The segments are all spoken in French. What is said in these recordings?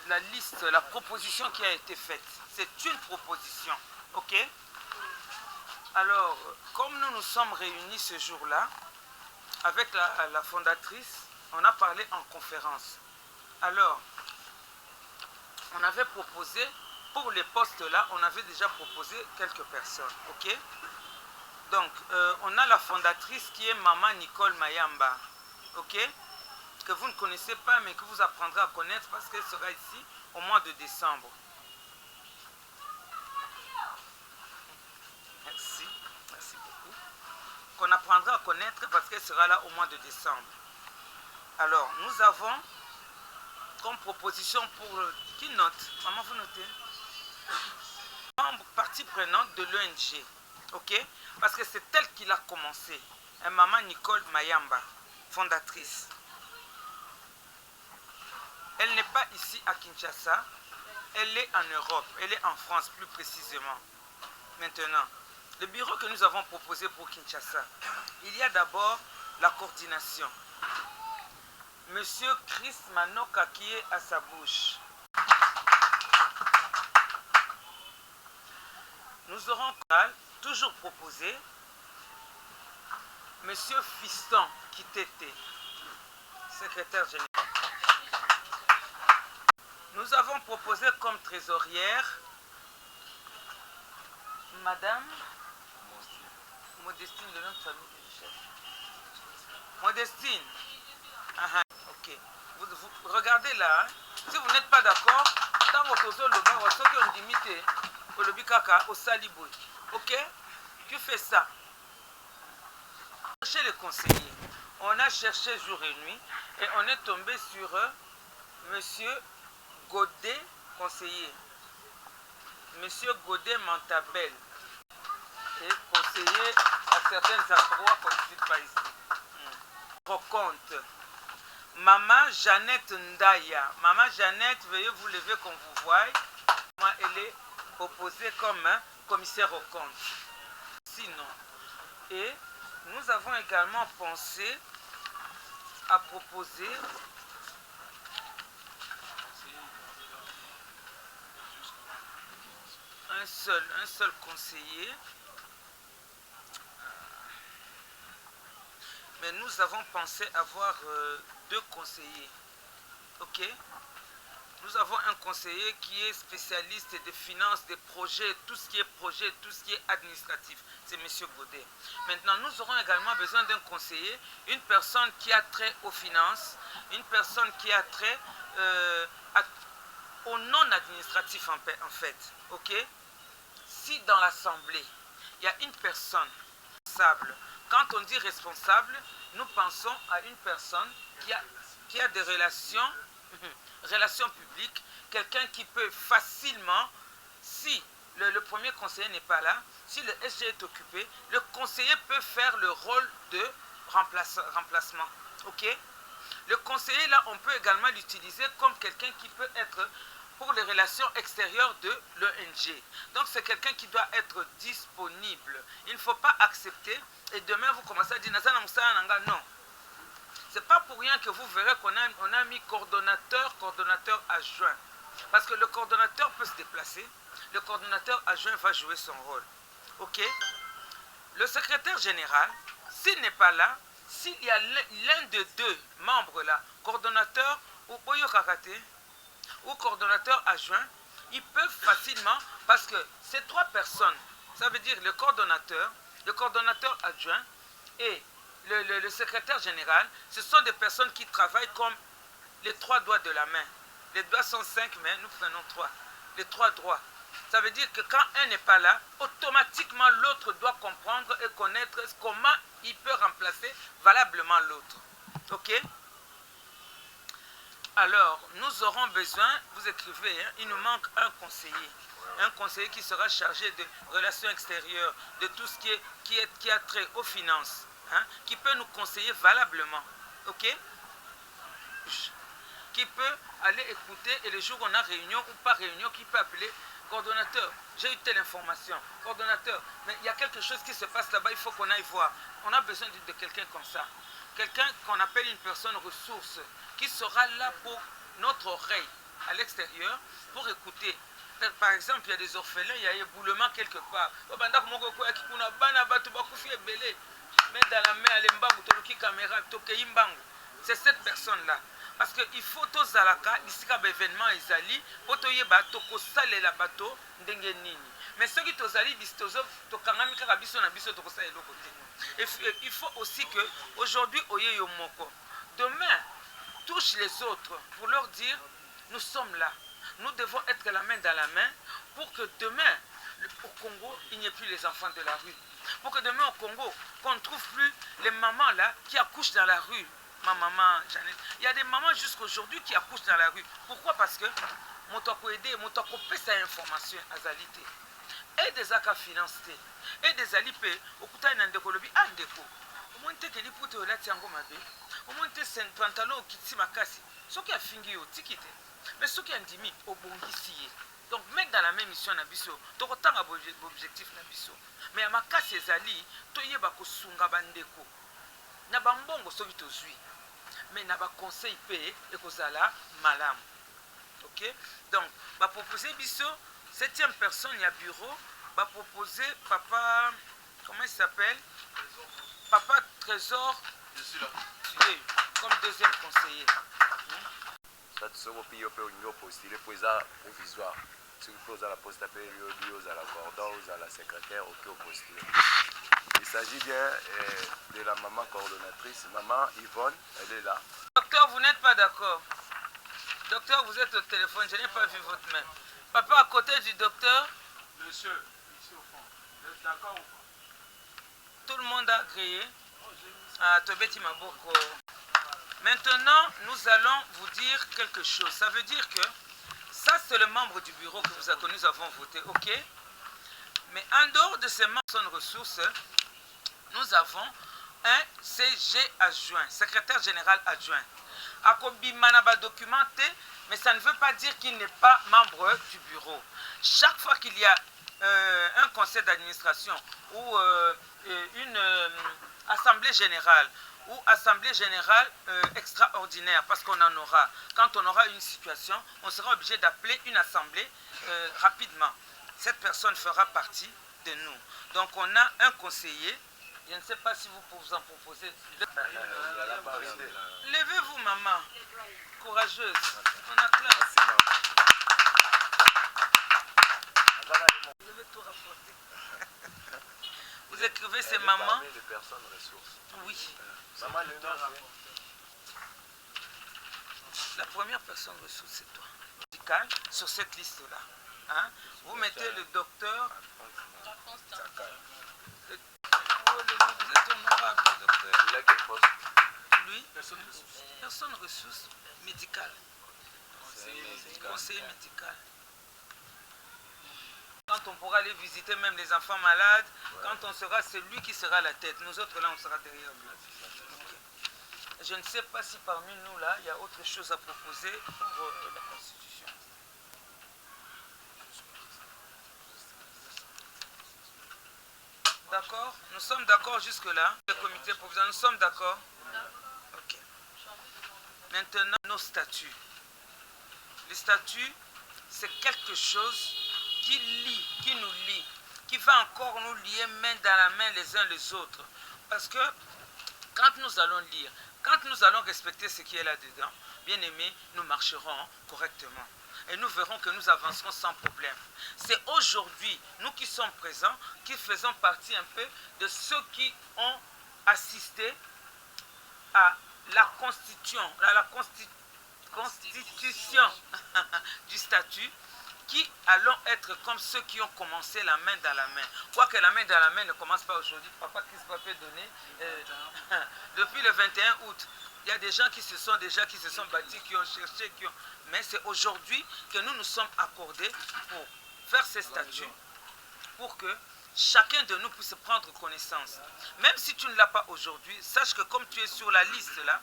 La liste, la proposition qui a été faite, c'est une proposition, ok? Alors, comme nous nous sommes réunis ce jour-là, avec la fondatrice, on a parlé en conférence. Alors, on avait proposé, pour les postes-là, on avait déjà proposé quelques personnes, ok? Donc, on a la fondatrice qui est Maman Nicole Mayamba, ok? Que vous ne connaissez pas, mais que vous apprendrez à connaître parce qu'elle sera ici au mois de décembre. Merci, merci beaucoup. Qu'on apprendra à connaître parce qu'elle sera là au mois de décembre. Alors, nous avons comme proposition pour... Qui note? Maman, vous notez? Partie prenante de l'ONG, ok? Parce que c'est elle qui l'a commencé. Maman Nicole Mayamba, fondatrice. Elle n'est pas ici à Kinshasa, elle est en Europe, elle est en France plus précisément. Maintenant, le bureau que nous avons proposé pour Kinshasa, il y a d'abord la coordination. Monsieur Chris Manoka qui est à sa bouche. Nous aurons toujours proposé Monsieur Fiston Kitete, secrétaire général. Nous avons proposé comme trésorière Madame Modestine, le nom de famille du chef. Modestine. Ok. Vous regardez là. Hein? Si vous n'êtes pas d'accord, tant votre le bas, ceux qui ont limité au lobby kaka, au saliboui. Ok? Tu fais ça. Chercher les conseillers. On a cherché jour et nuit et on est tombé sur Monsieur Godet, conseiller. Monsieur Godet Mantabel. Et conseiller à certains endroits qu'on ne cite pas ici. Recompte. Maman Jeannette Ndaya. Maman Jeannette, veuillez vous lever qu'on vous voie. Elle est opposée comme commissaire au compte. Sinon. Et nous avons également pensé à proposer un seul conseiller. Mais nous avons pensé avoir deux conseillers. Ok? Nous avons un conseiller qui est spécialiste des finances, des projets, tout ce qui est projet, tout ce qui est administratif. C'est M. Godet. Maintenant, nous aurons également besoin d'un conseiller, une personne qui a trait aux finances, une personne qui a trait au non-administratif en fait. Ok? Si dans l'Assemblée, il y a une personne responsable, quand on dit responsable, nous pensons à une personne qui a des relations publiques, quelqu'un qui peut facilement, si le premier conseiller n'est pas là, si le SG est occupé, le conseiller peut faire le rôle de remplacement. Ok? Le conseiller, là, on peut également l'utiliser comme quelqu'un qui peut être pour les relations extérieures de l'ONG. Donc, c'est quelqu'un qui doit être disponible. Il ne faut pas accepter et demain, vous commencez à dire « Non. » Ce n'est pas pour rien que vous verrez qu'on a mis coordonnateur adjoint. Parce que le coordonnateur peut se déplacer. Le coordonnateur adjoint va jouer son rôle. Ok? Le secrétaire général, s'il n'est pas là, s'il y a l'un de deux membres là, coordonnateur ou Oyo Kakate, ou coordonnateur adjoint, ils peuvent facilement, parce que ces trois personnes, ça veut dire le coordonnateur adjoint et le secrétaire général, ce sont des personnes qui travaillent comme les trois doigts de la main. Les doigts sont 5, mais nous prenons 3. Les 3 doigts. Ça veut dire que quand un n'est pas là, automatiquement l'autre doit comprendre et connaître comment il peut remplacer valablement l'autre. Ok? Alors, nous aurons besoin, vous écrivez, hein, il nous manque un conseiller. Un conseiller qui sera chargé de relations extérieures, de tout ce qui a trait aux finances, hein, qui peut nous conseiller valablement. Ok? Qui peut aller écouter et le jour où on a réunion ou pas réunion, qui peut appeler Coordonnateur, j'ai eu telle information. Coordonnateur, mais il y a quelque chose qui se passe là-bas, il faut qu'on aille voir. On a besoin de quelqu'un comme ça. Quelqu'un qu'on appelle une personne ressource, qui sera là pour notre oreille à l'extérieur, pour écouter. Par exemple, il y a des orphelins, il y a éboulement quelque part. Mais dans la main, c'est cette personne-là. Parce qu'il faut tous alaka, ici quand événement ezali, otoye bato ko salela bato ndenge nini. Mais ceux qui tozali bistozo to kangami kaka biso na biso to ko salela côté. Il faut aussi que aujourd'hui oye yo moko. Demain touche les autres pour leur dire nous sommes là. Nous devons être la main dans la main pour que demain au Congo il n'y ait plus les enfants de la rue. Pour que demain au Congo qu'on ne trouve plus les mamans là qui accouchent dans la rue. Ma maman, Janet. Il y a des mamans jusqu'aujourd'hui qui accouchent dans la rue. Pourquoi? Parce que mon toko aider, mon toko paie sa information à Zalité. Et des actes financiers. Et des alipés. Au coup d'un décolobi, un déco. Au moins, tu es pour te relater en gomme. Au moins, tu es un pantalon qui tient ma casse. Ce qui a fini au ticket. Mais ce qui a dit, au bon ici. Donc, mettre dans la même mission, Nabiso. Tu as autant d'objectifs, Nabiso. Mais à ma casse, Zali, tu y es bako sunga bandeko. Na bambongo soki tozwi mais na ba conseil payé et kozala malam. OK, donc va proposer biso 7e personne, il y a bureau va proposer papa, comment il s'appelle, papa Trésor, je suis là comme 2e conseiller. Ça te sera payé au niveau postulé pour ça provisoire. Tu poses à la poste appel aux à la cordon aux à la secrétaire au postulé. Il s'agit bien de la maman coordonnatrice, maman Yvonne, elle est là. Docteur, vous n'êtes pas d'accord? Docteur, vous êtes au téléphone, je n'ai pas vu votre main. Papa, à côté du docteur. Monsieur, ici au fond, vous êtes d'accord ou pas? Tout le monde a agréé. Ah, Tobeti Maboko. Maintenant, nous allons vous dire quelque chose. Ça veut dire que ça, c'est le membre du bureau que nous avons voté, ok? Mais en dehors de ces membres ressources, nous avons un CG adjoint, secrétaire général adjoint. Akobi Manaba documenté, mais ça ne veut pas dire qu'il n'est pas membre du bureau. Chaque fois qu'il y a un conseil d'administration ou une assemblée générale extraordinaire, parce qu'on en aura, quand on aura une situation, on sera obligé d'appeler une assemblée rapidement. Cette personne fera partie de nous. Donc on a un conseiller. Je ne sais pas si vous pouvez en proposer. Levez-vous, maman. Courageuse. On acclame. Vous devez tout rapporter. Vous écrivez ces mamans. Les personnes ressources. Oui. Maman, le nom. La première personne ressource, c'est toi. Médical sur cette liste-là. Hein? Vous mettez le docteur. Vous êtes honorable, docteur. Il a quel poste? Lui, personne ressource médicale. Conseiller médical. Quand on pourra aller visiter même les enfants malades, quand on sera, c'est lui qui sera la tête. Nous autres, là, on sera derrière lui. Okay. Je ne sais pas si parmi nous, là, il y a autre chose à proposer pour la Constitution. D'accord? Nous sommes d'accord jusque-là. Le comité provisoire, nous sommes d'accord? Ok. Maintenant, nos statuts. Les statuts, c'est quelque chose qui lie, qui nous lie, qui va encore nous lier main dans la main les uns les autres. Parce que quand nous allons lire, quand nous allons respecter ce qui est là-dedans, bien aimé, nous marcherons correctement. Et nous verrons que nous avancerons sans problème. C'est aujourd'hui, nous qui sommes présents, qui faisons partie un peu de ceux qui ont assisté à la constitution du statut, qui allons être comme ceux qui ont commencé la main dans la main. Quoique la main dans la main ne commence pas aujourd'hui, papa Christ va donner depuis le 21 août. Il y a des gens qui se sont bâtis, qui ont cherché, mais c'est aujourd'hui que nous nous sommes accordés pour faire ces statuts, pour que chacun de nous puisse prendre connaissance. Même si tu ne l'as pas aujourd'hui, sache que comme tu es sur la liste là,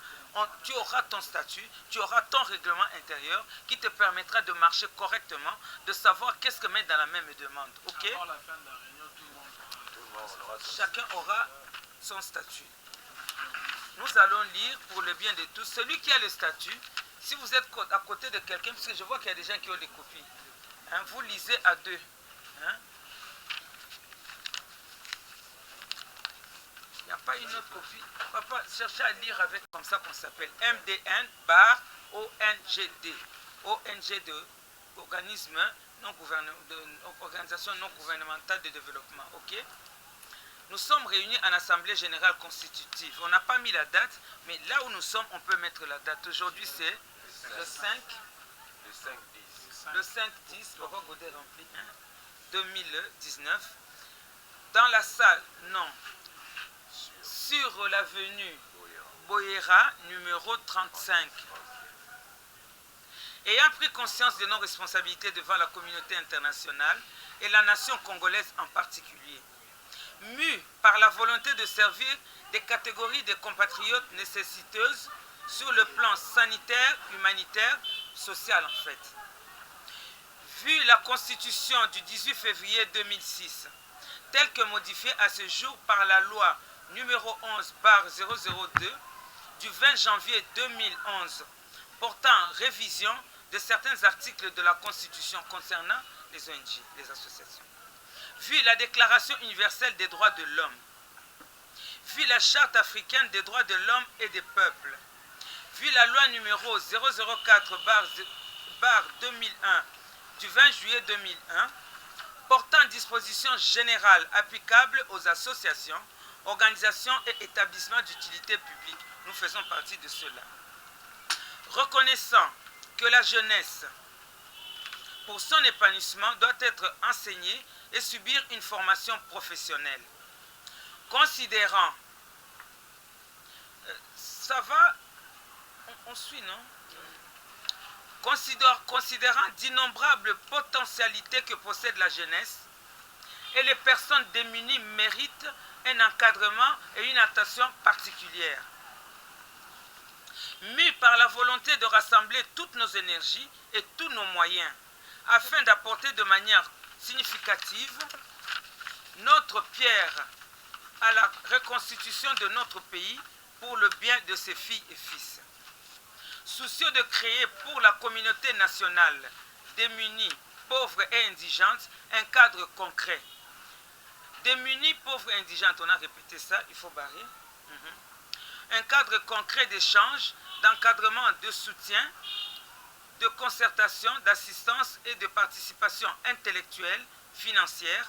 tu auras ton statut, tu auras ton règlement intérieur qui te permettra de marcher correctement, de savoir qu'est-ce que met dans la même demande. Ok? Avant la fin de la réunion, tout le monde aura Chacun aura son statut. Nous allons lire pour le bien de tous. Celui qui a le statut, si vous êtes à côté de quelqu'un, parce que je vois qu'il y a des gens qui ont des copies, hein, vous lisez à deux. Hein? Il n'y a pas une autre copie. Papa, cherchez à lire avec, comme ça qu'on s'appelle MDN bar ONGD. ONG de organisme organisation non gouvernementale de développement. Ok? Nous sommes réunis en assemblée générale constitutive. On n'a pas mis la date, mais là où nous sommes, on peut mettre la date. Aujourd'hui, c'est le 5. Le 5-10, Laurent Godet rempli, hein, 2019. Dans la salle, non. Sur l'avenue Boyera, numéro 35. Ayant pris conscience de nos responsabilités devant la communauté internationale et la nation congolaise en particulier, mû par la volonté de servir des catégories de compatriotes nécessiteuses sur le plan sanitaire, humanitaire, social en fait. Vu la constitution du 18 février 2006, telle que modifiée à ce jour par la loi numéro 11/002 du 20 janvier 2011 portant révision de certains articles de la Constitution concernant les ONG, les associations. Vu la Déclaration universelle des droits de l'homme, vu la Charte africaine des droits de l'homme et des peuples, vu la loi numéro 004/2001 du 20 juillet 2001, portant dispositions générales applicables aux associations, organisations et établissements d'utilité publique. Nous faisons partie de cela. Reconnaissant que la jeunesse, pour son épanouissement, doit être enseignée et subir une formation professionnelle. Considérant, ça va, on suit, non? Considérant d'innombrables potentialités que possède la jeunesse, et les personnes démunies méritent un encadrement et une attention particulière. Mû par la volonté de rassembler toutes nos énergies et tous nos moyens, afin d'apporter de manière significative notre pierre à la reconstitution de notre pays pour le bien de ses filles et fils. Soucieux de créer pour la communauté nationale démunie, pauvre et indigente un cadre concret. Démunis, pauvres et indigentes, on a répété ça, il faut barrer. Un cadre concret d'échange, d'encadrement, de soutien, de concertation, d'assistance et de participation intellectuelle, financière,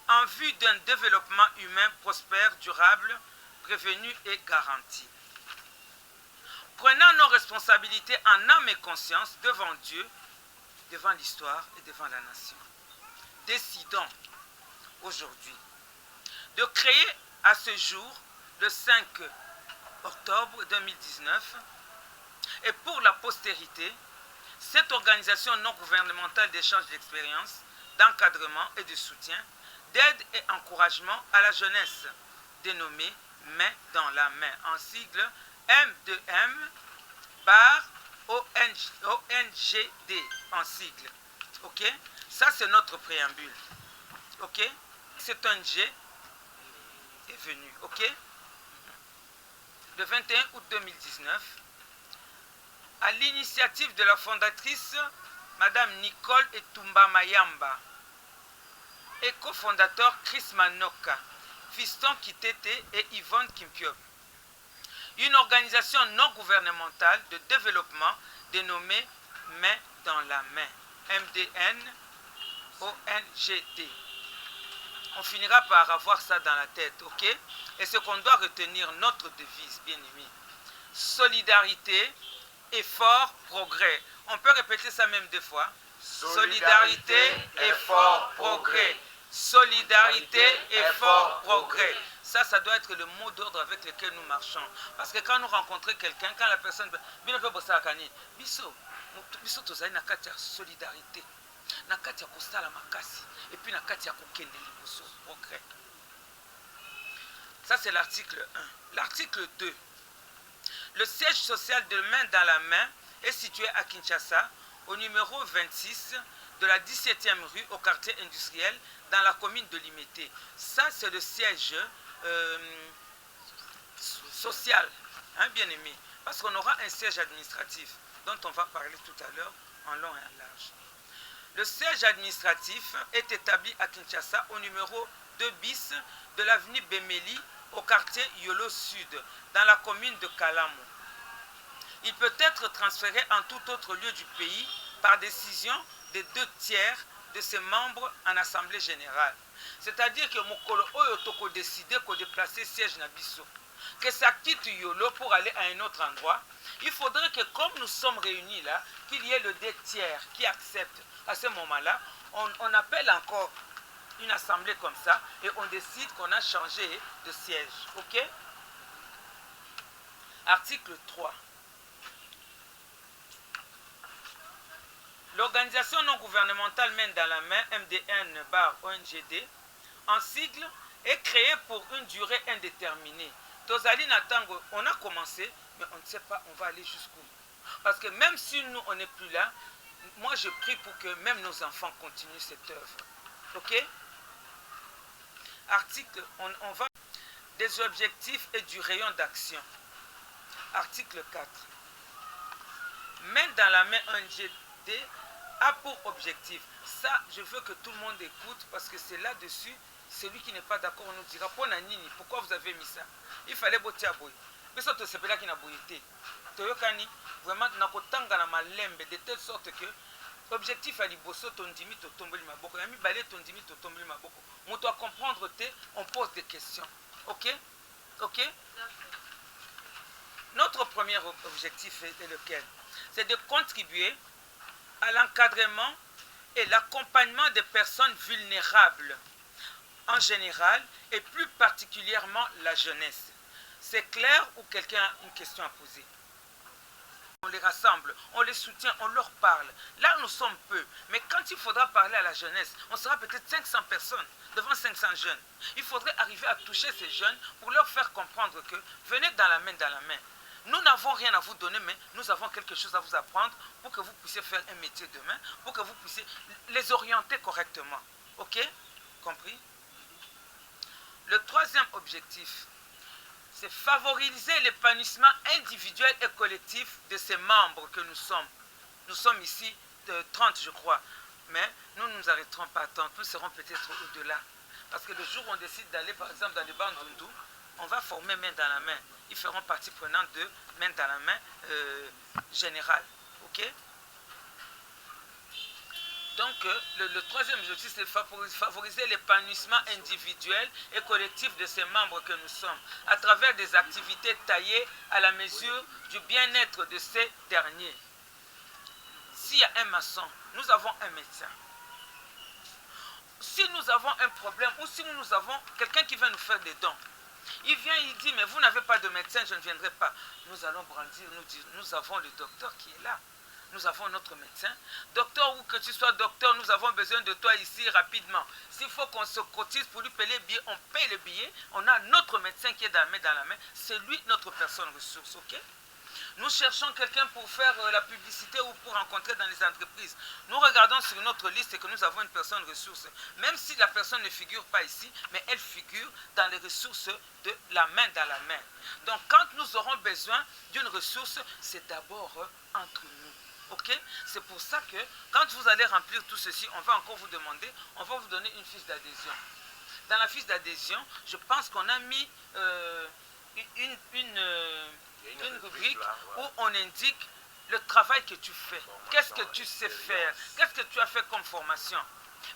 en vue d'un développement humain prospère, durable, prévenu et garanti. Prenant nos responsabilités en âme et conscience devant Dieu, devant l'histoire et devant la nation. Décidons aujourd'hui de créer à ce jour, le 5 octobre 2019, et pour la postérité, cette organisation non gouvernementale d'échange d'expériences, d'encadrement et de soutien, d'aide et encouragement à la jeunesse, dénommée Main dans la main, en sigle M2M bar ONGD, en sigle. Ok? Ça, c'est notre préambule. Ok? C'est un G est venu. Ok? Le 21 août 2019, à l'initiative de la fondatrice Madame Nicole Etumba Mayamba et cofondateur Chris Manoka, Fiston Kitete et Yvonne Kimpiop. Une organisation non gouvernementale de développement dénommée Main dans la main, MDN ONGD. On finira par avoir ça dans la tête, ok? Et ce qu'on doit retenir, notre devise, bien aimé. Solidarité, effort, progrès. On peut répéter ça même deux fois. Solidarité, effort, progrès. Solidarité, effort, progrès. Ça doit être le mot d'ordre avec lequel nous marchons. Parce que quand nous rencontrons quelqu'un, quand la personne... Solidarité. na kati ya kosala makasi et puis na kati ya kokende liboso progrès. Ça c'est l'article 1. L'article 2. Le siège social de Main dans la Main est situé à Kinshasa au numéro 26 de la 17e rue au quartier industriel dans la commune de Limete. Ça c'est le siège social, hein, bien aimé, parce qu'on aura un siège administratif dont on va parler tout à l'heure en long et en large. Le siège administratif est établi à Kinshasa au numéro 2 bis de l'avenue Bemeli au quartier Yolo Sud dans la commune de Kalamo. Il peut être transféré en tout autre lieu du pays par décision des 2/3 de ses membres en assemblée générale. C'est-à-dire que Mokolo Oyo Toko décidé de déplacer siège Nabiso, que ça quitte Yolo pour aller à un autre endroit. Il faudrait que comme nous sommes réunis là, qu'il y ait le 2/3 qui accepte. À ce moment-là, on appelle encore une assemblée comme ça et on décide qu'on a changé de siège. Ok? Article 3. L'organisation non gouvernementale Main dans la Main, MDN/ONGD, en sigle, est créée pour une durée indéterminée. Tozali Natango, on a commencé, mais on ne sait pas, on va aller jusqu'où. Parce que même si nous, on n'est plus là, moi je prie pour que même nos enfants continuent cette œuvre. Ok? Article, on va des objectifs et du rayon d'action. Article 4. Main dans la Main, ONGD a pour objectif, ça je veux que tout le monde écoute parce que c'est là-dessus, celui qui n'est pas d'accord nous dira, pourquoi vous avez mis ça? Il fallait botter à boy. Mais ça te sepela qui n'a boyé. Toyokani, vraiment, n'a kotanga na malembe de telle sorte que objectif à liboso tondimi to tombeli maboko. Yami balé tondimi to tombeli maboko. On doit comprendre, on pose des questions. Ok? Ok? Notre premier objectif est lequel? C'est de contribuer à l'encadrement et l'accompagnement des personnes vulnérables en général et plus particulièrement la jeunesse. C'est clair ou quelqu'un a une question à poser? On les rassemble, on les soutient, on leur parle. Là, nous sommes peu. Mais quand il faudra parler à la jeunesse, on sera peut-être 500 personnes devant 500 jeunes. Il faudrait arriver à toucher ces jeunes pour leur faire comprendre que venez dans la main. Nous n'avons rien à vous donner, mais nous avons quelque chose à vous apprendre pour que vous puissiez faire un métier demain, pour que vous puissiez les orienter correctement. Ok? Compris? Le troisième objectif, c'est favoriser l'épanouissement individuel et collectif de ces membres que nous sommes. Nous sommes ici de 30, je crois. Mais nous ne nous arrêterons pas à 30. Nous serons peut-être au-delà. Parce que le jour où on décide d'aller, par exemple, dans les Bandundu, on va former Main dans la Main. Ils feront partie prenante de Main dans la Main générale. Ok? Donc, le troisième objectif, c'est favoriser l'épanouissement individuel et collectif de ces membres que nous sommes, à travers des activités taillées à la mesure du bien-être de ces derniers. S'il y a un maçon, nous avons un médecin. Si nous avons un problème ou si nous avons quelqu'un qui vient nous faire des dons, il vient, il dit, mais vous n'avez pas de médecin, je ne viendrai pas. Nous allons brandir, nous dire, nous avons le docteur qui est là. Nous avons notre médecin. Docteur, ou que tu sois docteur, nous avons besoin de toi ici rapidement. S'il faut qu'on se cotise pour lui payer les billets, on paye les billets. On a notre médecin qui est dans la main. C'est lui notre personne ressource, ok? Nous cherchons quelqu'un pour faire la publicité ou pour rencontrer dans les entreprises. Nous regardons sur notre liste et que nous avons une personne ressource. Même si la personne ne figure pas ici, mais elle figure dans les ressources de la main dans la main. Donc quand nous aurons besoin d'une ressource, c'est d'abord entre nous. Ok? C'est pour ça que quand vous allez remplir tout ceci, on va encore vous demander, on va vous donner une fiche d'adhésion. Dans la fiche d'adhésion, je pense qu'on a mis une rubrique où on indique le travail que tu fais. Qu'est-ce que tu sais faire? Qu'est-ce que tu as fait comme formation?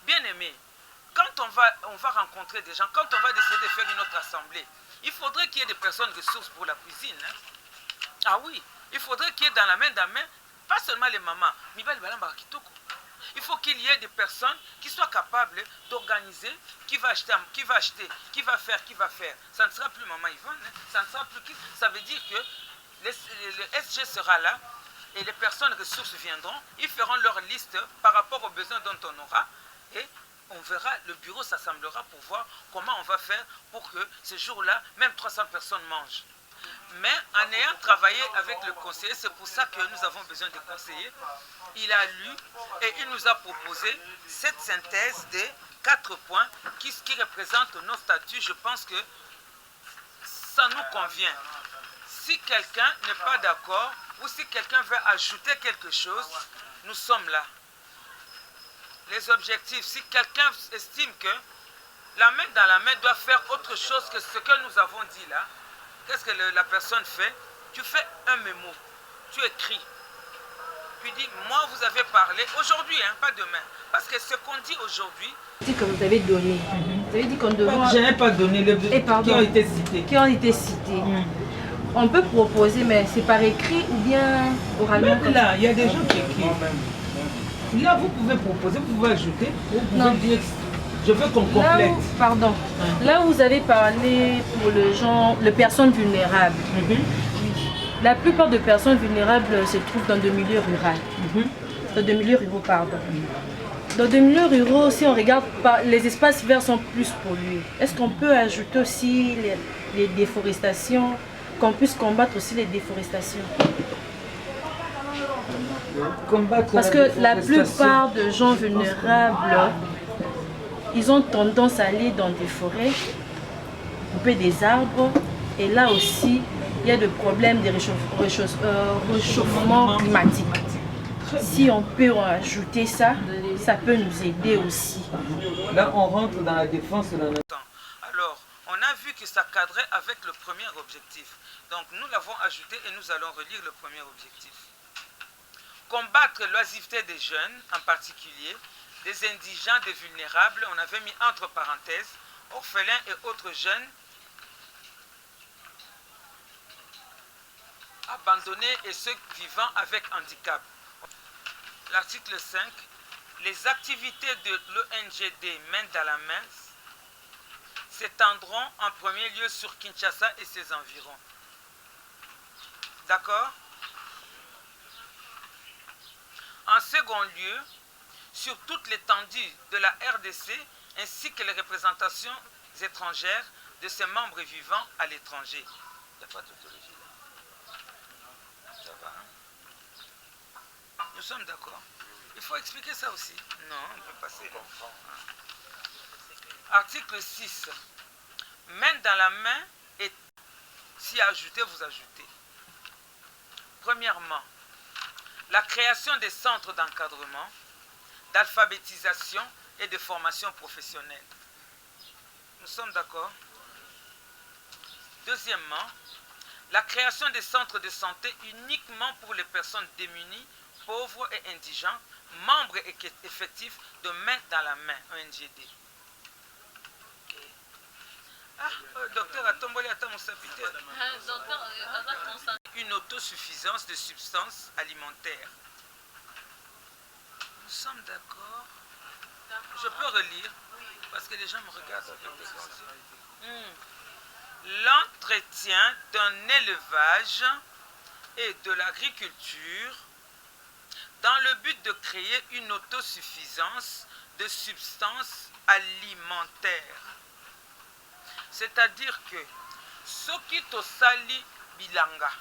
Bien aimé, quand on va rencontrer des gens, quand on va décider de faire une autre assemblée, il faudrait qu'il y ait des personnes ressources pour la cuisine. Hein? Ah oui, il faudrait qu'il y ait dans la main, pas seulement les mamans, il faut qu'il y ait des personnes qui soient capables d'organiser, qui va acheter, qui va faire. Ça ne sera plus maman Yvonne, hein? Ça ne sera plus qui. Ça veut dire que le SG sera là, et les personnes ressources viendront, ils feront leur liste par rapport aux besoins dont on aura et on verra, le bureau s'assemblera pour voir comment on va faire pour que ce jour-là, même 300 personnes mangent. Mais en ayant travaillé avec le conseiller, c'est pour ça que nous avons besoin de conseillers, il a lu et il nous a proposé cette synthèse des 4 points qui représentent nos statuts. Je pense que ça nous convient. Si quelqu'un n'est pas d'accord ou si quelqu'un veut ajouter quelque chose, nous sommes là. Les objectifs, si quelqu'un estime que la main dans la main doit faire autre chose que ce que nous avons dit là, qu'est-ce que la personne fait? Tu fais un mémo, tu écris. Tu dis, moi vous avez parlé aujourd'hui, hein, pas demain. Parce que ce qu'on dit aujourd'hui... C'est que vous avez donné. Vous avez dit qu'on devrait... Je n'ai pas donné les qui ont été cités. Qui ont été cités. On peut proposer, mais c'est par écrit ou bien oralement? Même là, il y a des gens qui écrivent. Là, vous pouvez proposer, vous pouvez ajouter, vous pouvez dire, je veux qu'on complète. Pardon. Là où vous avez parlé pour les personnes vulnérables. La plupart des personnes vulnérables se trouvent dans des milieux ruraux. Dans des milieux ruraux, pardon. Dans des milieux ruraux, si on regarde, les espaces verts sont plus pollués. Est-ce qu'on peut ajouter aussi les déforestations, qu'on puisse combattre aussi les déforestations? Parce que la plupart des gens vulnérables, ils ont tendance à aller dans des forêts, couper des arbres, et là aussi, il y a des problèmes de réchauffement climatique. Si on peut en ajouter ça, ça peut nous aider aussi. Là, on rentre dans la défense de la nation. Alors, on a vu que ça cadrait avec le premier objectif. Donc, nous l'avons ajouté et nous allons relire le premier objectif. Combattre l'oisiveté des jeunes, en particulier, des indigents, des vulnérables, on avait mis entre parenthèses, orphelins et autres jeunes, abandonnés et ceux vivant avec handicap. L'article 5, les activités de l'ONGD main dans la main s'étendront en premier lieu sur Kinshasa et ses environs. D'accord? En second lieu, sur toute l'étendue de la RDC ainsi que les représentations étrangères de ses membres vivant à l'étranger. Il n'y a pas d'autologie là. Ça va, hein? Nous sommes d'accord. Il faut expliquer ça aussi. Non, on peut passer. Article 6. Main dans la main et si ajouter, vous ajoutez. Premièrement, la création des centres d'encadrement, d'alphabétisation et de formation professionnelle. Nous sommes d'accord? Deuxièmement, la création des centres de santé uniquement pour les personnes démunies, pauvres et indigents, membres effectifs de main dans la main, ONGD. Docteur Atomboli Atamusapite. Une autosuffisance de substances alimentaires. Nous sommes d'accord? Je peux relire parce que les gens me regardent avec des yeux. L'entretien d'un élevage et de l'agriculture dans le but de créer une autosuffisance de substances alimentaires. C'est-à-dire que ce qui tosali bilanga,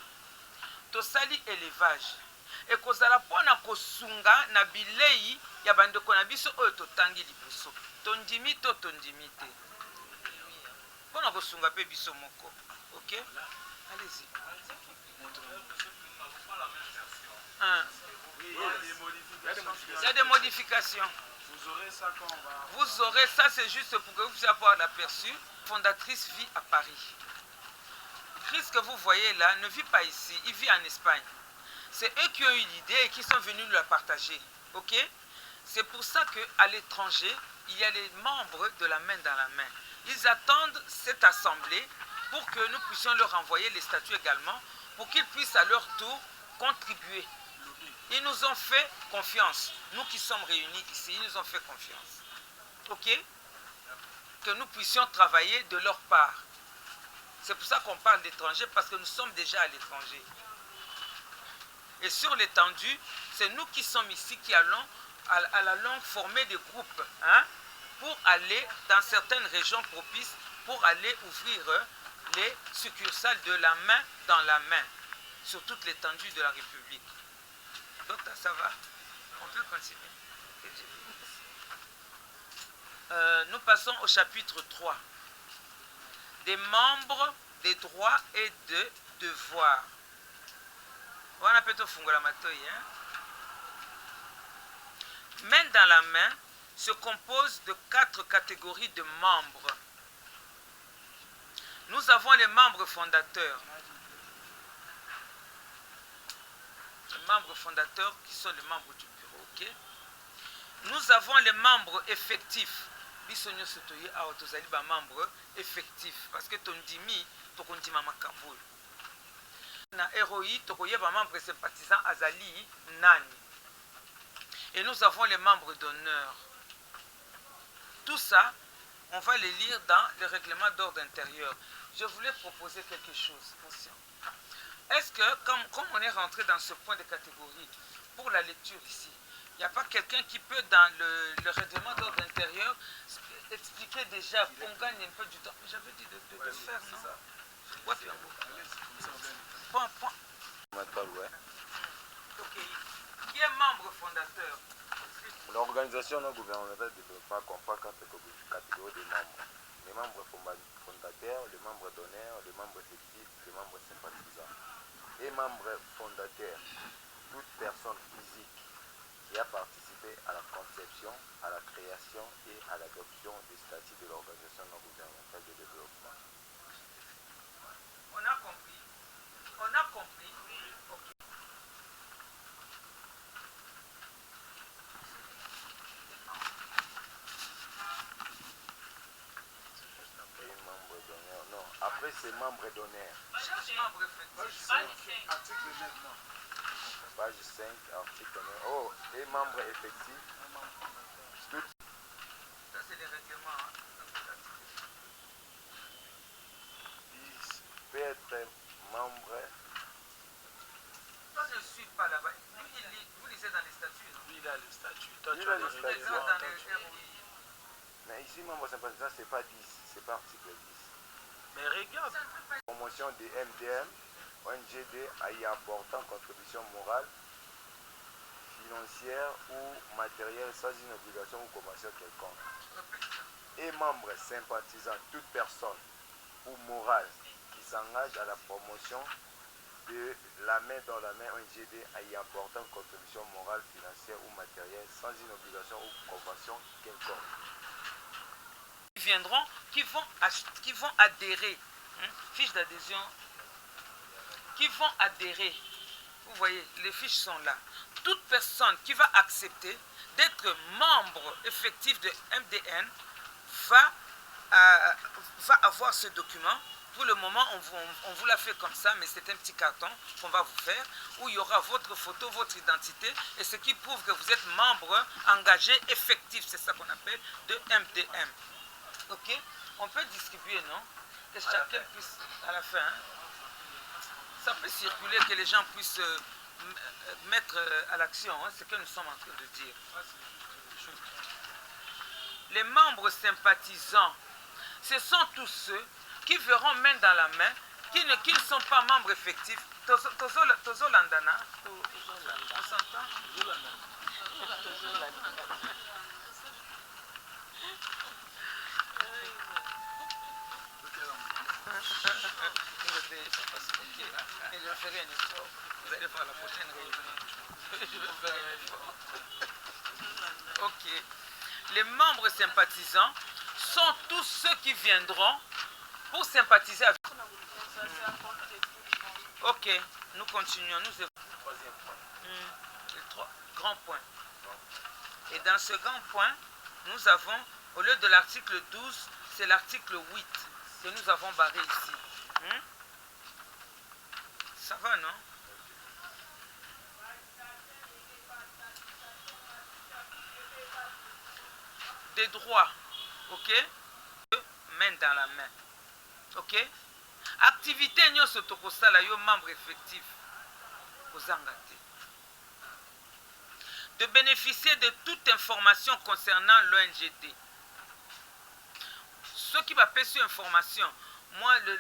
tosali élevage, et kozala pona kosunga na bilei ya bandeko na biso oyo totangi liboso. Tondimi to tondimi te. Pona kosunga pe biso moko. OK? Allez-y. Il y a des modifications. Vous aurez ça quand on va... Vous aurez ça, c'est juste pour que vous puissiez avoir l'aperçu. Fondatrice vit à Paris. Chris que vous voyez là ne vit pas ici, il vit en Espagne. C'est eux qui ont eu l'idée et qui sont venus nous la partager. OK? C'est pour ça qu'à l'étranger, il y a les membres de la main dans la main. Ils attendent cette assemblée pour que nous puissions leur envoyer les statuts également, pour qu'ils puissent à leur tour contribuer. Ils nous ont fait confiance. Nous qui sommes réunis ici, ils nous ont fait confiance. OK? Que nous puissions travailler de leur part. C'est pour ça qu'on parle d'étranger, parce que nous sommes déjà à l'étranger. Et sur l'étendue, c'est nous qui sommes ici qui allons à la longue former des groupes hein, pour aller dans certaines régions propices, pour aller ouvrir les succursales de la main dans la main, sur toute l'étendue de la République. Donc ça va, on peut continuer. Nous passons au chapitre 3. Des membres, des droits et des devoirs. On appelle ça Fungola Matoyi. Main dans la main se compose de 4 catégories de membres. Nous avons les membres fondateurs. Les membres fondateurs qui sont les membres du bureau. Okay? Nous avons les membres effectifs. Bisonyo sotoye awa tozali ba membre effectif parce que tondimi tokondima makambo. Na ROI tokoye ba membre sympathisant azali nani. Et nous avons les membres d'honneur. Tout ça, on va les lire dans le règlement d'ordre intérieur. Je voulais proposer quelque chose. Attention. Est-ce que, comme on est rentré dans ce point de catégorie, pour la lecture ici, il n'y a pas quelqu'un qui peut, dans le règlement d'ordre intérieur, expliquer déjà, qu'on gagne un peu du temps. J'avais dit de faire, non? Ouais, point. Ok. Qui est membre fondateur? L'organisation non gouvernementale de développement comprend 4 catégories de membres. Les membres fondateurs, les membres d'honneur, les membres effectifs, les membres sympathisants. Et membres fondateurs, toute personne physique qui a participé à la conception, à la création et à l'adoption des statuts de l'organisation non gouvernementale de développement. On a compris. On a compris. Ok. Et membre d'honneur. Non, après c'est membre d'honneur. Cherche membre effectif. Article 9, non. Page 5, article 9. Oh, et membre effectif. Tout. Ça, c'est les règlements. Hein. Il peut être membre. Toi, je ne suis pas là-bas. Vous lisez dans les statuts. Non? Lui, il a le statut. Toi, Il tu a as le le statut. Dans règlement. les ROI. Mais ici, membre sympathisant, c'est pas 10, c'est pas article 10. Mais regarde. Promotion des MDM, ONGD a y apportant contribution morale, financière ou matérielle sans une obligation ou convention quelconque. Et membre sympathisant, toute personne ou morale qui s'engage à la promotion de la main dans la main ONGD a y apportant contribution morale, financière ou matérielle sans une obligation ou convention quelconque. Qui viendront, qui vont adhérer, hein, fiches d'adhésion, qui vont adhérer. Vous voyez, les fiches sont là. Toute personne qui va accepter d'être membre effectif de MDN va avoir ce document. Pour le moment, on vous l'a fait comme ça, mais c'est un petit carton qu'on va vous faire, où il y aura votre photo, votre identité, et ce qui prouve que vous êtes membre engagé effectif, c'est ça qu'on appelle, de MDM. Ok? On peut distribuer, non? Que chacun puisse, à la fin, hein? Ça peut circuler, que les gens puissent mettre à l'action hein, ce que nous sommes en train de dire. Les membres sympathisants, ce sont tous ceux qui verront main dans la main, qui ne sont pas membres effectifs. Tozolandana. On s'entend? Je ferai un effort. Vous allez faire la prochaine réunion. Je vais faire un effort. Ok. Les membres sympathisants sont tous ceux qui viendront pour sympathiser avec. Ok, nous continuons. Nous troisième point. Le grand point. Et dans ce grand point, nous avons, au lieu de l'article 12, c'est l'article 8 que nous avons barré ici. Ça va, non? Des droits, ok? Main dans la main, ok? Activité nyoso tokosala yo membre effectif kozanga te. de bénéficier de toute information concernant l'ONGD. Ce qui va payer sur information, moi, le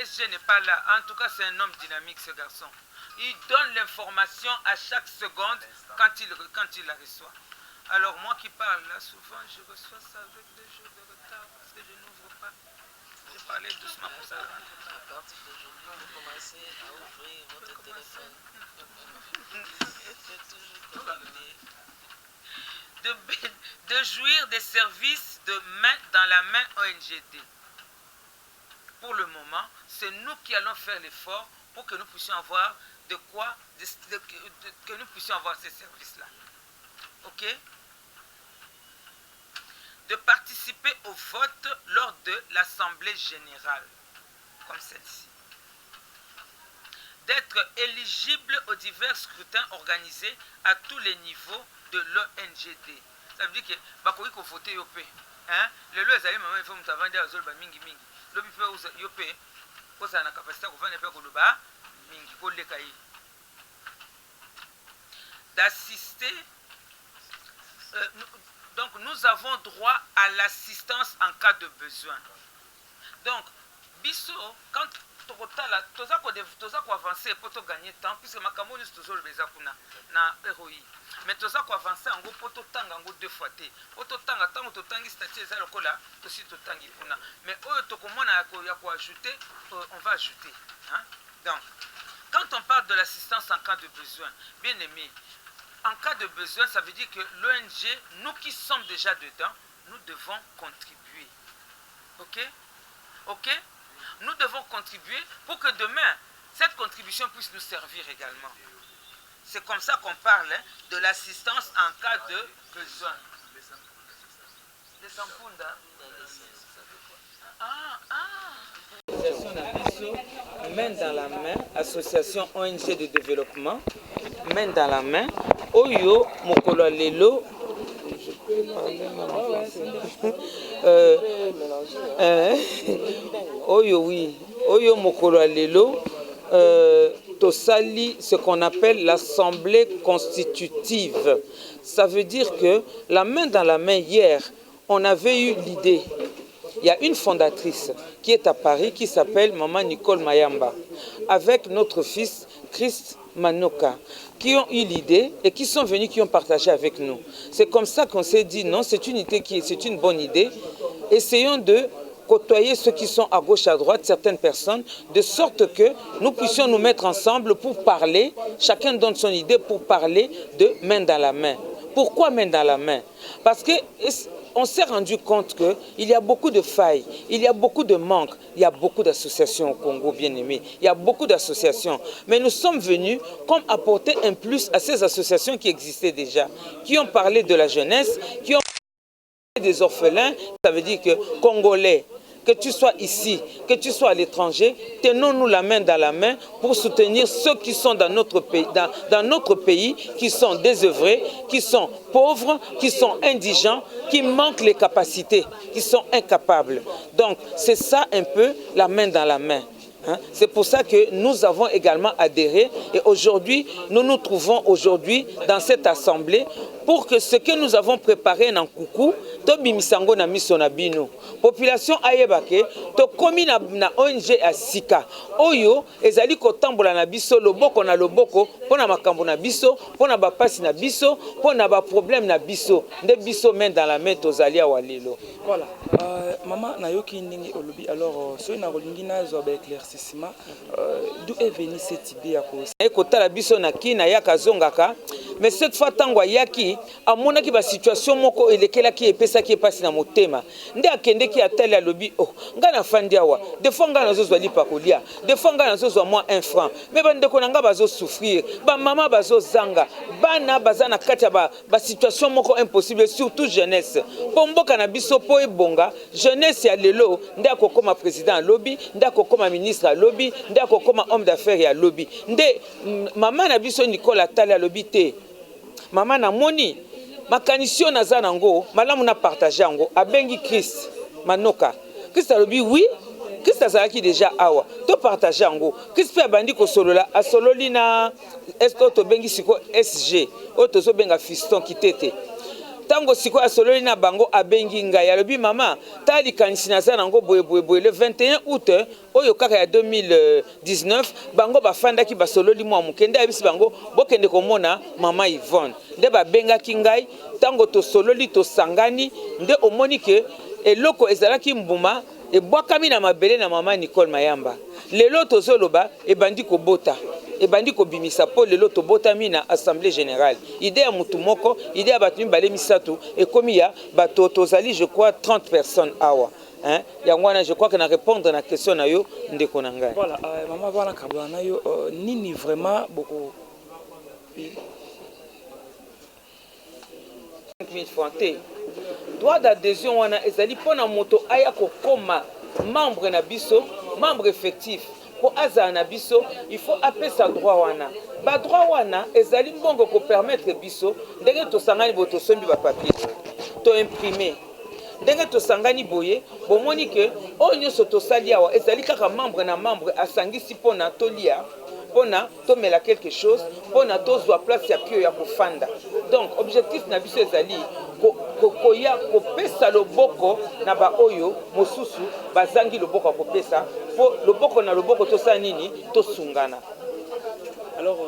SG n'est pas là. En tout cas, c'est un homme dynamique, ce garçon. Il donne l'information à chaque seconde quand il la reçoit. Alors, moi qui parle là, souvent, je reçois ça avec 2 jours de retard parce que je n'ouvre pas. Je parlais doucement pour ça. À partir d'aujourd'hui, vous commencez à ouvrir votre téléphone. C'est toujours compliqué. De jouir des services de main dans la main ONGD. Pour le moment, c'est nous qui allons faire l'effort pour que nous puissions avoir que nous puissions avoir ces services-là. Ok? De participer au vote lors de l'Assemblée générale, comme celle-ci. D'être éligible aux divers scrutins organisés à tous les niveaux de l'ONGD. Ça veut dire que bakoki ko voter yo pe. Hein? Le lo ezali maman il faut mutavandi azol ba mingi mingi. Lobi pe yo pe ko ça na capacité ko vendre pe ko loba mingi ko leka yi. D'assister donc nous avons droit à l'assistance en cas de besoin. Donc biso quand toza ko avancer pour gagner temps puisque makambo ni tozolo beza kuna na ROI. Mais toza ko avancer en go poto tanga ngo 2 fois té. Poto tanga tango to tangi statut za lokola to si to tangi kuna. Mais oyo to komona ya ko ajouter, on va ajouter, hein? Donc quand on parle de l'assistance en cas de besoin, bien aimé, en cas de besoin, ça veut dire que l'ONG, nous qui sommes déjà dedans, nous devons contribuer. Ok? Ok? Nous devons contribuer pour que demain, cette contribution puisse nous servir également. C'est comme ça qu'on parle de l'assistance en cas de besoin. Les sampunda. Main dans la main, association ONG de développement, main dans la main, Oyo Mokolo Lelo. Je peux parler Oyo oui, Oyo Mokolo Lelo, Tosali, ce qu'on appelle l'assemblée constitutive. Ça veut dire que la main dans la main hier, on avait eu l'idée. Il y a une fondatrice qui est à Paris qui s'appelle Maman Nicole Mayamba avec notre fils Christ Manoka qui ont eu l'idée et qui sont venus, qui ont partagé avec nous. C'est comme ça qu'on s'est dit non, c'est une idée c'est une bonne idée. Essayons de côtoyer ceux qui sont à gauche, à droite, certaines personnes, de sorte que nous puissions nous mettre ensemble pour parler, chacun donne son idée pour parler de main dans la main. Pourquoi main dans la main? Parce que on s'est rendu compte qu'il y a beaucoup de failles, il y a beaucoup de manques, il y a beaucoup d'associations au Congo, bien aimé, il y a beaucoup d'associations. Mais nous sommes venus comme apporter un plus à ces associations qui existaient déjà, qui ont parlé de la jeunesse, qui ont parlé des orphelins, ça veut dire que Congolais, que tu sois ici, que tu sois à l'étranger, tenons-nous la main dans la main pour soutenir ceux qui sont dans notre pays, qui sont désœuvrés, qui sont pauvres, qui sont indigents, qui manquent les capacités, qui sont incapables. Donc, c'est ça un peu la main dans la main. Hein? C'est pour ça que nous avons également adhéré et aujourd'hui, nous nous trouvons aujourd'hui dans cette assemblée pour que ce que nous avons préparé dans Koukou, to bimisango na miso na bino. Population ayebake, to komi na ONG à Sika. Oyo, ezali kotambola na biso, loboko na loboko, pona makambo na biso, pona bapasi na biso, pona ba problème na biso. Nde biso main dans la main tozali a walelo. Voilà. Maman nayoki ndingi olobi alors soy na rolingi na zo ba éclaircissement d'où est venue cette idée à cause. Ekotala biso na kina yaka zongaka, mais cette fois tango yaki amonaki ba situation moko elekelaki epesaki epasi na motema nde akendeki atali alobi oh nga na fandi awa des fois nga nazozwa lipa kolia des fois nga nazozwa moins 1 franc mais bandeko na nga bazo souffrir ba mama bazo zanga bana bazana kati ya ba situation moko impossible surtout jeunesse pomboka na biso po ebonga jeunesse ya lelo nde akokoma président alobi nde akokoma ministre alobi nde akokoma homme d'affaires ya alobi nde mama na biso Nicole atali alobi te mama na moni makanisio naza nango malamu na partager yango abengi Christ Manoka Christ alobi oui Christ azalaki déjà awa to partager yango Christ pe abandi ko solola asololi na esto to bengi siko SG o to so benga fiston kitete tango siko asololi na bango abengi ngai alobi mama tali kanisi naza nango boye le 21 août oyo kaka ya 2019 bango bafandaki basololi mwa mukende abisi bango bokende komona mama Yvonne nde babengaki ngai tango to sololi to sangani nde omoni ke eloko ezalaki mbuma ebwakami na mabele na mama Nicole Mayamba lelo tozoloba ebandi kobota ebandi kobimisa po lelo tobotami na assemblée générale idée ya mutu moko idée ya bato mibale misatu ekomi ya bato tozali je crois 30 personnes awa hein yangwana je crois que na répondre na question na yo ndeko na ngai voilà maman bana kabla na yo nini vraiment beaucoup droit d'adhésion wana ezali pona moto aya kokoma membre na biso membre effectif pour azala na biso il faut apesa droit wana ba droit wana ezali mbongo ko permettre biso ndenge to sangani boto sombi ba papier to imprimer ndenge to sangani boye bomoni ke onyo soto sali awa ezali kaka membre na membre asangisi pona tolia pona tomela quelque chose pona tozwa place ya pio ya kofanda donc objectif na biso ezali koya kopesa loboko na ba oyo mosusu bazangi loboko kopesa po loboko na loboko tosala nini tosungana alors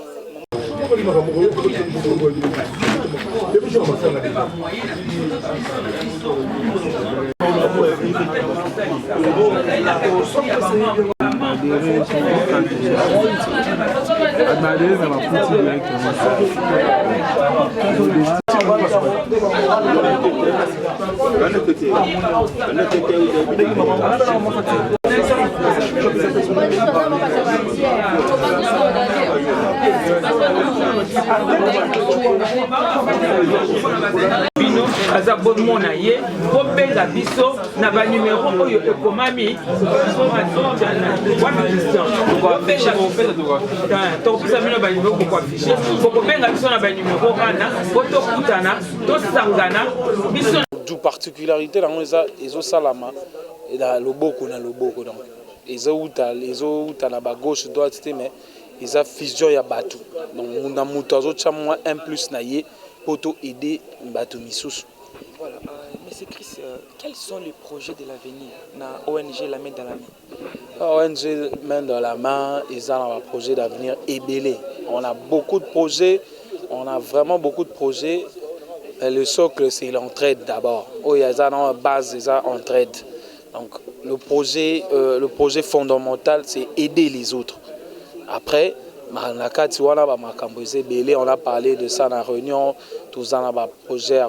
bino aza bonmo na ye bobenga biso na ba numéro oyo ekomami tokopesa bino ba numéro kokoafishe kokobenga biso na ba numéro wana po tokutana tosangana biso du particularité dans les salama et dans loboko na loboko donc les autres na ba gauche droite mais ils a fusion ya batu donc munda muto azocha moi un plus na ye pour aider batu misusu. Voilà, monsieur Chris, quels sont les projets de l'avenir na ONG la main dans la main? ONG main dans la main, ils ont un projet d'avenir ébélé. On a beaucoup de projets, on a vraiment beaucoup de projets. Le socle, c'est l'entraide d'abord. Oh, il y a une base, il y a l'entraide. Donc, le projet fondamental, c'est aider les autres. Après, on a parlé de ça dans la réunion, tout ça, on a un projet,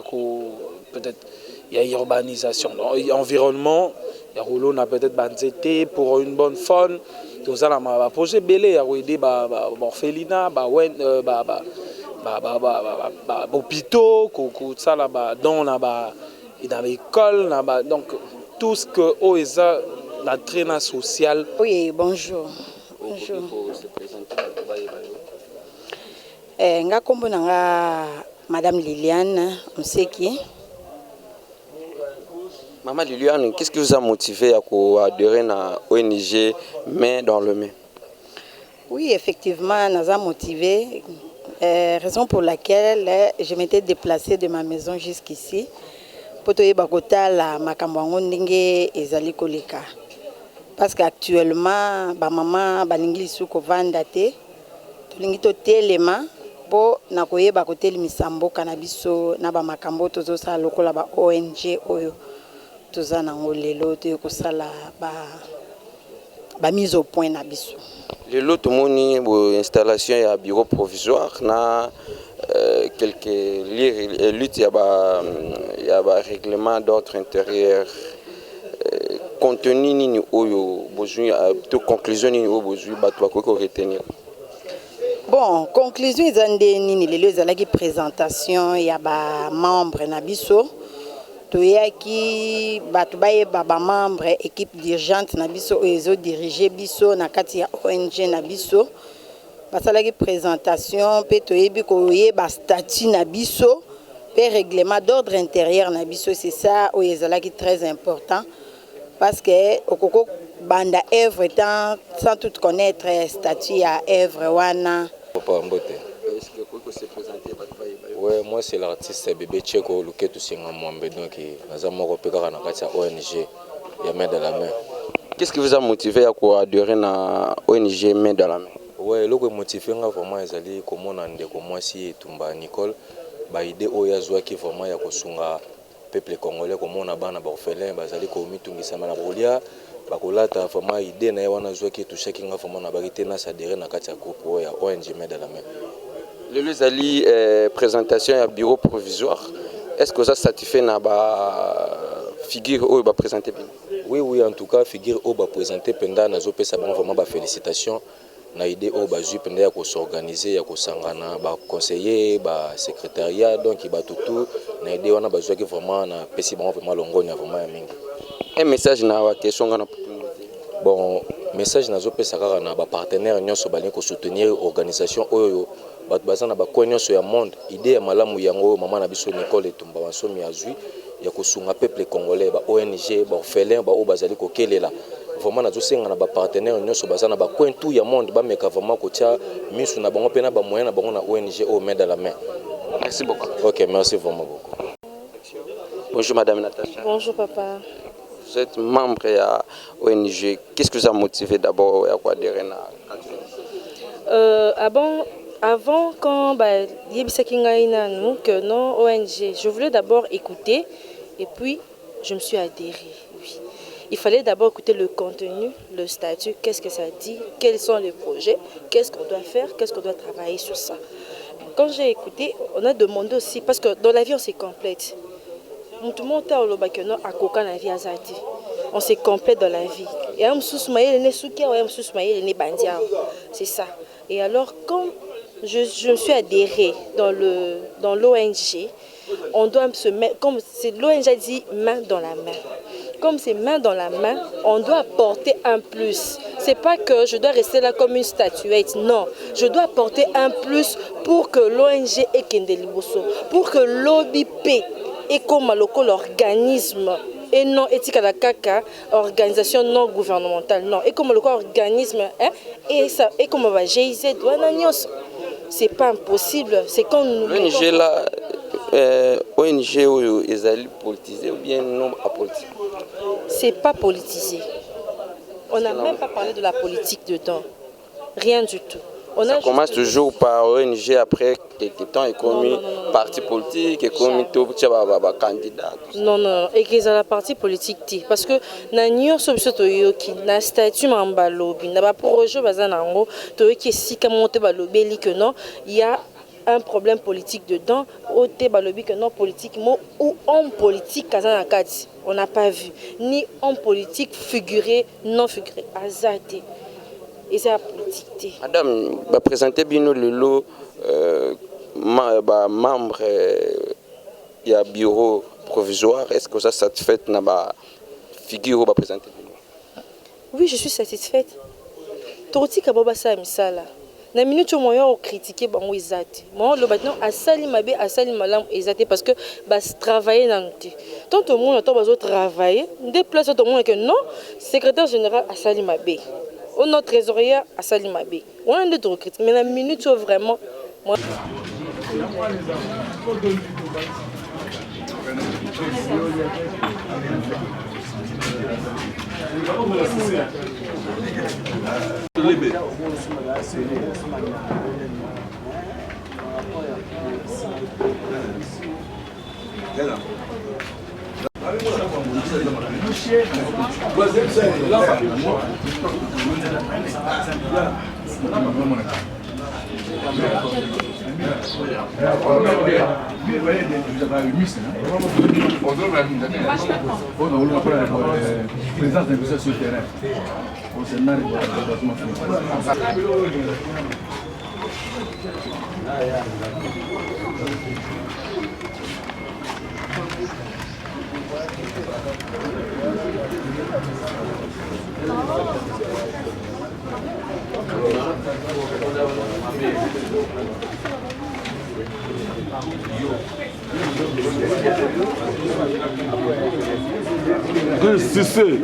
peut-être, il y a urbanisation. Environnement, on a peut-être banzété pour une bonne faune. Tout ça, on a un projet belé, il y a aider l'orphelinat, hôpitaux, ça là-bas, dans l'école, donc tout ce que OESA, la traîne sociale. Oui, bonjour. Bonjour. Nga kombo nanga Madame Liliane Mseki. Maman Liliane, qu'est-ce qui vous a motivé à adhérer à ONG Main dans le Main? Oui, effectivement, nous a motivé. Raison pour laquelle je m'étais déplacée de ma maison jusqu'ici pour te la makambo ndenge ezali koleka. Parce qu'actuellement, ma maman balingi suko vanda te, tolingi to telema po na koyeba ko telimisa mboka na biso na ba makambo tozo sala lokola ba ONG oyo toza na ngolelo to kosala ba mise au point na biso. Lelo tomoni installation ya bureau provisoire na quelques luttes ya ba règlement d'ordre intérieur. Contenu nini oyo besoin de conclusion nini oyo besoin bato ko retenir. Bon, conclusion ezande nini lelo ezalaki présentation ya ba membre na biso toyaki bato baye ba membre équipe dirigeante na biso ezo diriger biso na kati ya ONG na biso basalaki présentation pe toyebi ko yeba statut na biso pe règlement d'ordre intérieur na biso c'est ça oyo ezalaki très important. Parce que okoko banda œuvre étant sans tout connaître statut à œuvre wana. Papa Mbote. Est-ce que vous se présenter? Ouais, moi c'est l'artiste Bébé Tcheko Luketu Singa Mwambe, donc Nazamoko Pekara Nakatia ONG et Main dans la main. Qu'est-ce qui vous a motivé à adhérer à ONG Main dans la main? Ouais, le motivé vraiment ezali komona ndeko mwasi etumba Nicole ba idée oyo azwaki vraiment ya kosunga peuple congolais komona bana ba orphelin bazali ko mitungisa na bolia bakolata vraiment idée na wana azwaki touchaki nga vraiment na bakite na s'adhérer na kati ya groupe oyo ONG Main dans la main. Le Zali présentation à bureau provisoire. Est-ce que ça satisfait na ba figure oyo ba présenter bien? Oui, en tout cas figure oyo ba présenter pendant na zopesa vraiment ba félicitations. Na idée au bazui pendant ya ko s'organiser ya ko sangana ba conseiller ba secrétariat donc ba tout na idée wana bazui que vraiment na pesi vraiment longonya vraiment ya mingi. Un message na wa question ngana bon message na zo pesa kaka na ba partenaire nyonso ba ko soutenir organisation oyo ba bazana ba ko nyonso ya monde idée ya malamu yango mama na biso Nicole Etumba Wansomi azui ya ko sunga peuple congolais ba ONG ba orphelin ba o bazali ko kelela vraiment na zosenga na ba partenaire nyonso bazana ba coin tout ya monde ba meka vraiment ko tia misu na bango pena ba moyen na bango na ONG au Main dans la main. Merci beaucoup. OK, merci vraiment beaucoup. Bonjour madame Natacha. Bonjour papa. Vous êtes membre de ONG. Qu'est-ce que vous a motivé d'abord à adhérer avant quand que non ONG, je voulais d'abord écouter et puis je me suis adhérée. Oui. Il fallait d'abord écouter le contenu, le statut, qu'est-ce que ça dit, quels sont les projets, qu'est-ce qu'on doit faire, qu'est-ce qu'on doit travailler sur ça. Quand j'ai écouté, on a demandé aussi, parce que dans la vie on se complète. On se complète dans la vie. C'est ça. Et alors quand je me suis adhérée dans l'ONG, on doit se mettre, comme l'ONG a dit, main dans la main. Comme c'est main dans la main, on doit apporter un plus. C'est pas que je dois rester là comme une statuette, non. Je dois apporter un plus pour que l'ONG ait Kendeliboso, pour que l'OBP ait comme l'organisme et non éthique à la caca, organisation non gouvernementale, non. Et comme l'organisme, et ça, et comme on va GIZ, c'est pas impossible. C'est quand nous. L'ONG là, ONG ou ils politisé ou bien non apolitisé? C'est pas politisé. On n'a même pas parlé de la politique dedans. Rien du tout. Ça commence toujours par ONG, après quelques temps, et comme parti politique, et comme candidat. Non, et que la parti politique, parce que nous sommes na statut mambalobi, na projet bazanango, qui est si monté balobi que non, il y a un problème politique dedans, au balobi que non politiquement ou homme politique kazanakati, on n'a pas vu ni homme politique figuré, non figuré, azate. Et c'est la politique. Madame, va présenter bien le lot membre il y a bureau provisoire. Est-ce que ça satisfait na ba figure va présenter? Oui, je suis satisfaite. Torti kaboba sa misala. Na minute au moyen au critiquer bango izate. Moi le maintenant asali mabe asali malam izate parce que bas travailler dans nous. Tant tout le monde attend bazo travailler, déplacer tout le monde que non, secrétaire général asali mabe. On a trésorier à Salimabé. On a des recrutés, mais la minute où vraiment. Moi... Si c'est.